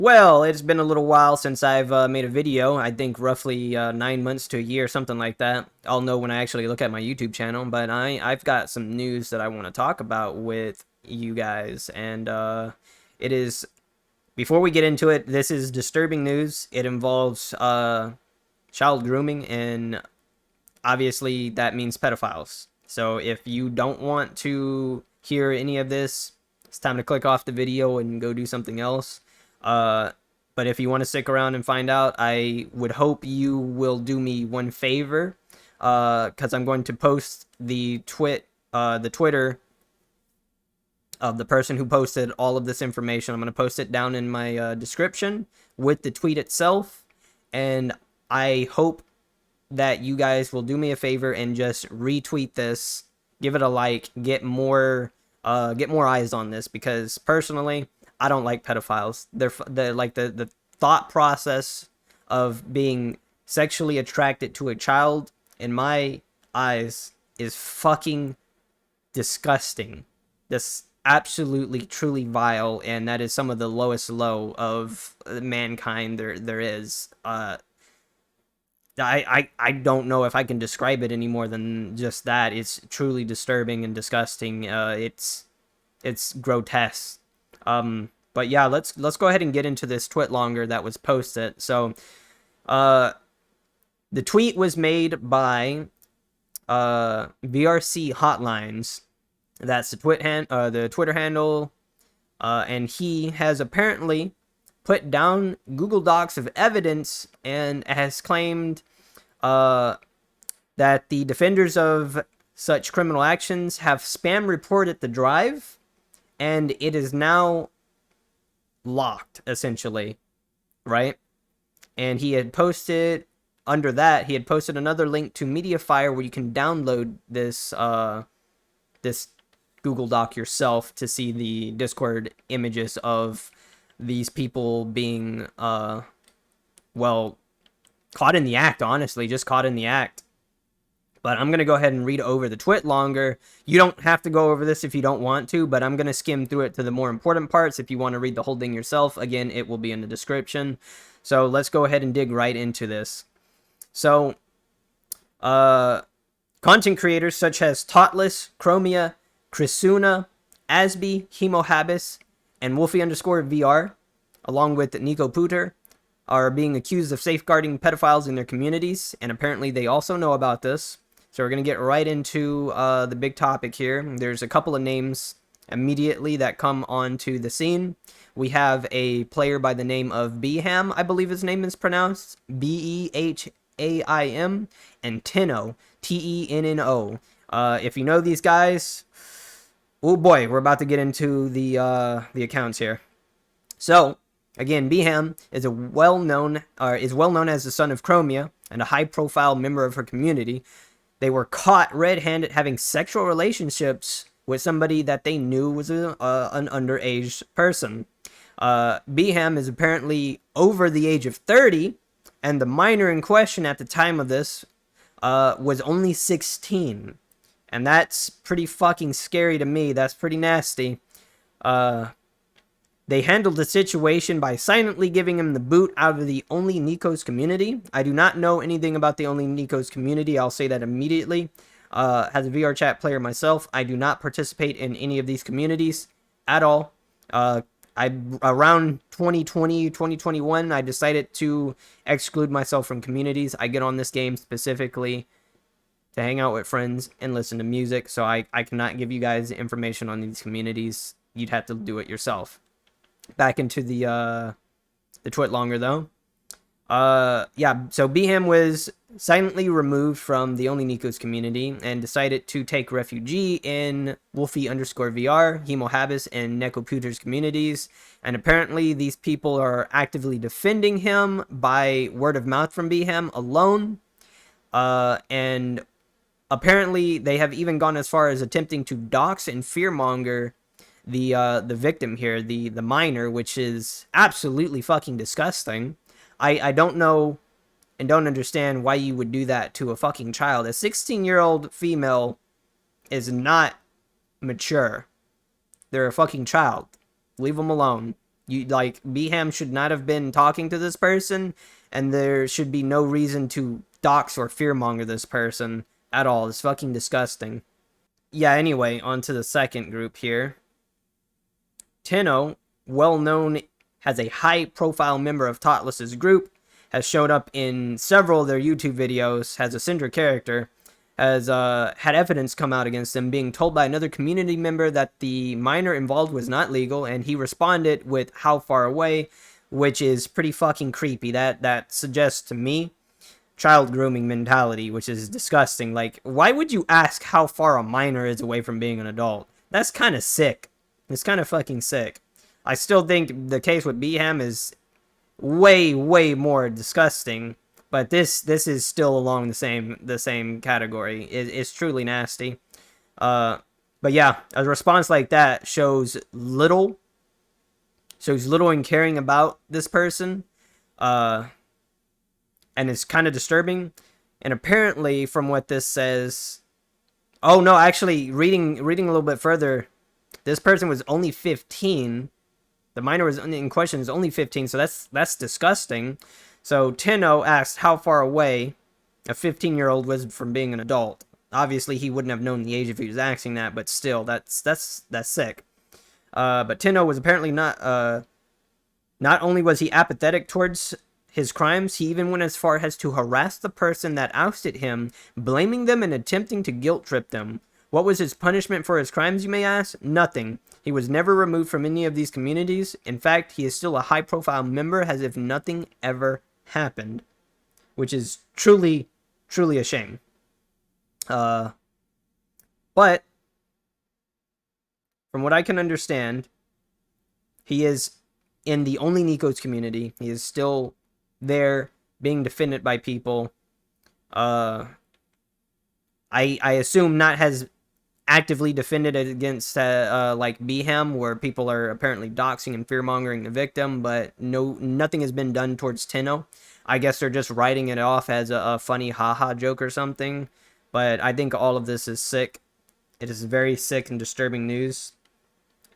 Well, it's been a little while since I've made a video. I think roughly 9 months to a year, something like that. I'll know when I actually look at my YouTube channel. But I've got some news that I want to talk about with you guys, and it is before we get into it. This is disturbing news. It involves child grooming, and obviously that means pedophiles. So if you don't want to hear any of this, it's time to click off the video and go do something else. Uh, but if you want to stick around and find out, I would hope you will do me one favor, because I'm going to post the Twitter of the person who posted all of this information. I'm going to post it down in my description with the tweet itself, and I hope that you guys will do me a favor and just retweet this, give it a like, get more eyes on this, because personally, I don't like pedophiles. They're like the thought process of being sexually attracted to a child, in my eyes, is fucking disgusting. This absolutely truly vile, and that is some of the lowest low of mankind there is. I don't know if I can describe it any more than just that. It's truly disturbing and disgusting. It's grotesque. But yeah, let's go ahead and get into this tweet longer that was posted. So, the tweet was made by VRC Hotlines. That's the Twitter handle, and he has apparently put down Google Docs of evidence and has claimed that the defenders of such criminal actions have spam reported the drive, and it is now locked, essentially, right? And he had posted under that, he had posted another link to Mediafire where you can download this Google Doc yourself to see the Discord images of these people being well, caught in the act. Honestly, just caught in the act. But I'm going to go ahead and read over the twit longer. You don't have to go over this if you don't want to, but I'm going to skim through it to the more important parts. If you want to read the whole thing yourself, again, it will be in the description. So let's go ahead and dig right into this. So, content creators such as Totless, Chromia, Chrisuna, Asby, Hemohabis, and Wolfie_VR, along with Nico Pooter, are being accused of safeguarding pedophiles in their communities, and apparently they also know about this. So we're going to get right into the big topic here. There's a couple of names immediately that come onto the scene. We have a player by the name of Beham, I believe his name is pronounced, Behaim, and Tenno, Tenno. If you know these guys, oh boy, we're about to get into the accounts here. So, again, Beham is well known as the son of Chromia and a high-profile member of her community. They were caught red-handed having sexual relationships with somebody that they knew was an underage person. Beham is apparently over the age of 30, and the minor in question at the time of this was only 16. And that's pretty fucking scary to me. That's pretty nasty. They handled the situation by silently giving him the boot out of the Only Nikos community. I do not know anything about the Only Nikos community. I'll say that immediately. As a VRChat player myself, I do not participate in any of these communities at all. Around 2020, 2021, I decided to exclude myself from communities. I get on this game specifically to hang out with friends and listen to music, so I cannot give you guys information on these communities. You'd have to do it yourself. Back into the twit longer, though. Yeah, so Beham was silently removed from the Only Nikos community and decided to take refuge in Wolfie_VR, Hemohabis, and Nekoputer's communities. And apparently these people are actively defending him by word of mouth from Beham alone. And apparently they have even gone as far as attempting to dox and fearmonger the victim here, the minor, which is absolutely fucking disgusting. I don't know and don't understand why you would do that to a fucking child. A 16-year-old female is not mature. They're a fucking child. Leave them alone. Like, Beham should not have been talking to this person, and there should be no reason to dox or fearmonger this person at all. It's fucking disgusting. Yeah, anyway, on to the second group here. Tenno, well known as a high-profile member of Totless's group, has showed up in several of their YouTube videos as a Syndra character, has had evidence come out against him, being told by another community member that the minor involved was not legal, and he responded with "how far away," which is pretty fucking creepy. That suggests to me child grooming mentality, which is disgusting. Like, why would you ask how far a minor is away from being an adult? That's kind of sick. It's kind of fucking sick. I still think the case with Beham is way, way more disgusting, but this is still along the same category. It's truly nasty. But yeah, a response like that shows little in caring about this person, and it's kind of disturbing. And apparently, from what this says, oh no, actually, reading a little bit further, this person was only 15. The minor was in question is only 15, so that's disgusting. So Tenno asked how far away a 15-year-old was from being an adult. Obviously, he wouldn't have known the age if he was asking that, but still, that's sick. But Tenno was apparently not only was he apathetic towards his crimes, he even went as far as to harass the person that ousted him, blaming them and attempting to guilt trip them. What was his punishment for his crimes, you may ask? Nothing. He was never removed from any of these communities. In fact, he is still a high-profile member as if nothing ever happened, which is truly, truly a shame. But from what I can understand, he is in the only Nikos community. He is still there, being defended by people. I assume not has actively defended it against like Beham, where people are apparently doxing and fearmongering the victim, but nothing has been done towards Tenno. I guess they're just writing it off as a funny haha joke or something. But I think all of this is sick. It is very sick and disturbing news.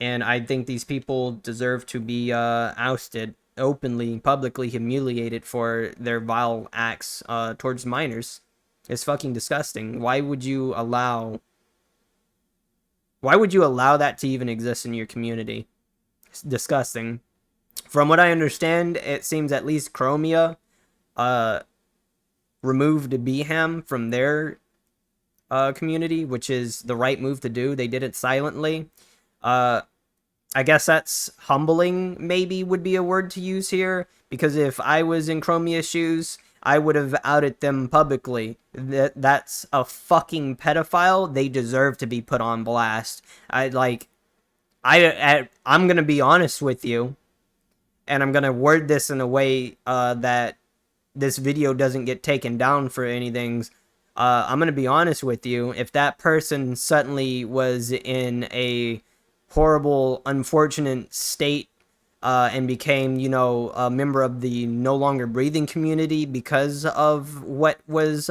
And I think these people deserve to be ousted, openly, publicly humiliated for their vile acts towards minors. It's fucking disgusting. Why would you allow that to even exist in your community? It's disgusting. From what I understand, it seems at least Chromia removed Beham from their community, which is the right move to do. They did it silently. I guess that's humbling, maybe, would be a word to use here, because if I was in Chromia's shoes, I would have outed them publicly. That's a fucking pedophile. They deserve to be put on blast. I'm gonna be honest with you, and I'm gonna word this in a way that this video doesn't get taken down for anything. I'm gonna be honest with you. If that person suddenly was in a horrible, unfortunate state and became, a member of the no longer breathing community because of what was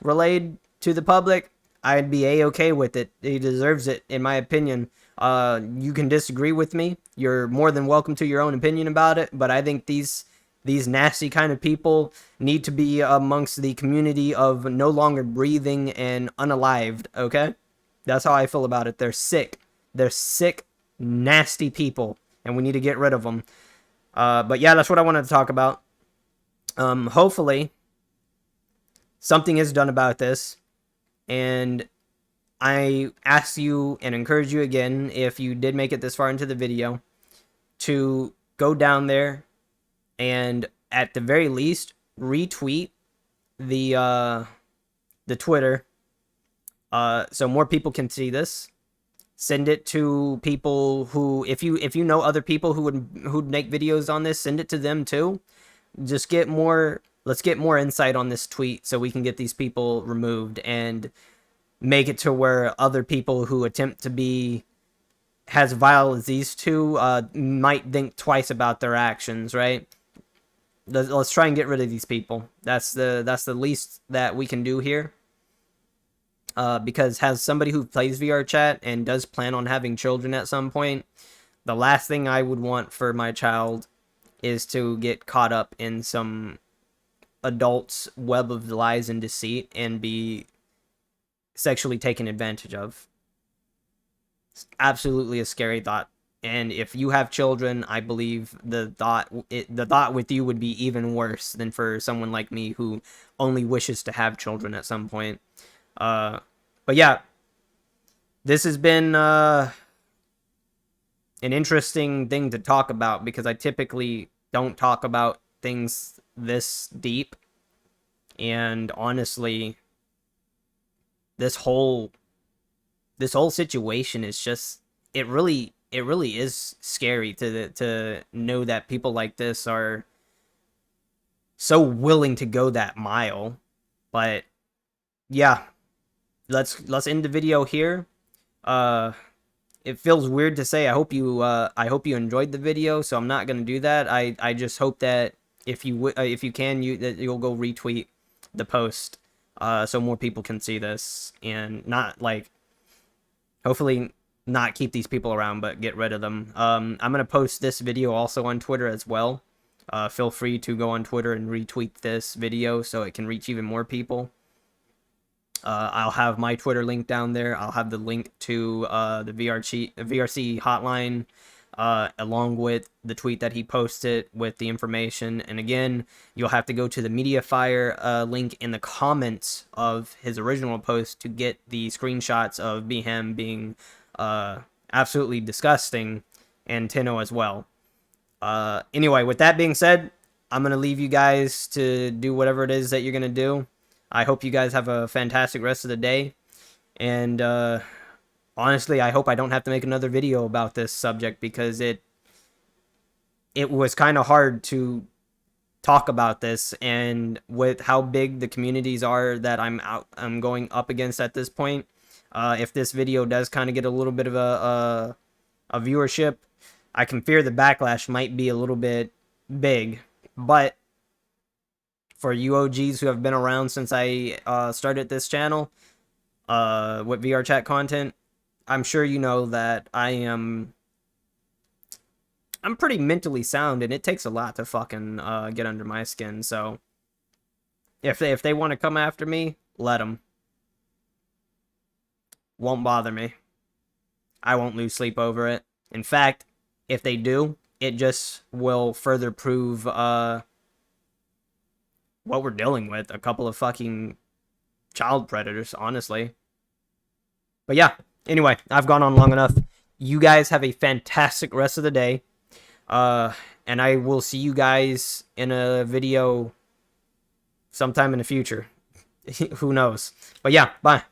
relayed to the public, I'd be a-okay with it. He deserves it, in my opinion. You can disagree with me. You're more than welcome to your own opinion about it, but I think these nasty kind of people need to be amongst the community of no longer breathing and unalived, okay? That's how I feel about it. They're sick. They're sick, nasty people, and we need to get rid of them. But yeah, that's what I wanted to talk about. Hopefully, something is done about this, and I ask you and encourage you again, if you did make it this far into the video, to go down there and, at the very least, retweet the Twitter, so more people can see this. Send it to people who, if you know other people who'd make videos on this, send it to them too. Let's get more insight on this tweet so we can get these people removed and make it to where other people who attempt to be as vile as these two might think twice about their actions, right? Let's try and get rid of these people. That's the least that we can do here. Because as somebody who plays VRChat and does plan on having children at some point, The last thing I would want for my child is to get caught up in some adult's web of lies and deceit and be sexually taken advantage of. It's absolutely a scary thought. And if you have children, I believe the thought with you would be even worse than for someone like me who only wishes to have children at some point. But yeah, this has been an interesting thing to talk about because I typically don't talk about things this deep. And honestly, this whole situation is just it really is scary to know that people like this are so willing to go that mile. But yeah, let's end the video here. It feels weird to say I hope you enjoyed the video, so I'm not gonna do that. I just hope that if you can, that you'll go retweet the post, so more people can see this and not like, hopefully not keep these people around, but get rid of them. I'm gonna post this video also on Twitter as well. Feel free to go on Twitter and retweet this video so it can reach even more people. I'll have my Twitter link down there. I'll have the link to the VRC hotline, along with the tweet that he posted with the information. And again, you'll have to go to the MediaFire link in the comments of his original post to get the screenshots of Beham being absolutely disgusting, and Tenno as well. Anyway, with that being said, I'm going to leave you guys to do whatever it is that you're going to do. I hope you guys have a fantastic rest of the day. And honestly, I hope I don't have to make another video about this subject because it was kind of hard to talk about this, and with how big the communities are that I'm going up against at this point. If this video does kind of get a little bit of a viewership, I can fear the backlash might be a little bit big. But for you OGs who have been around since I started this channel with VRChat content, I'm sure you know that I'm pretty mentally sound, and it takes a lot to fucking get under my skin. So if they want to come after me, let them. Won't bother me. I won't lose sleep over it. In fact, if they do, it just will further prove what we're dealing with. A couple of fucking child predators, honestly. But yeah, anyway, I've gone on long enough. You guys have a fantastic rest of the day. And I will see you guys in a video sometime in the future. Who knows? But yeah, bye.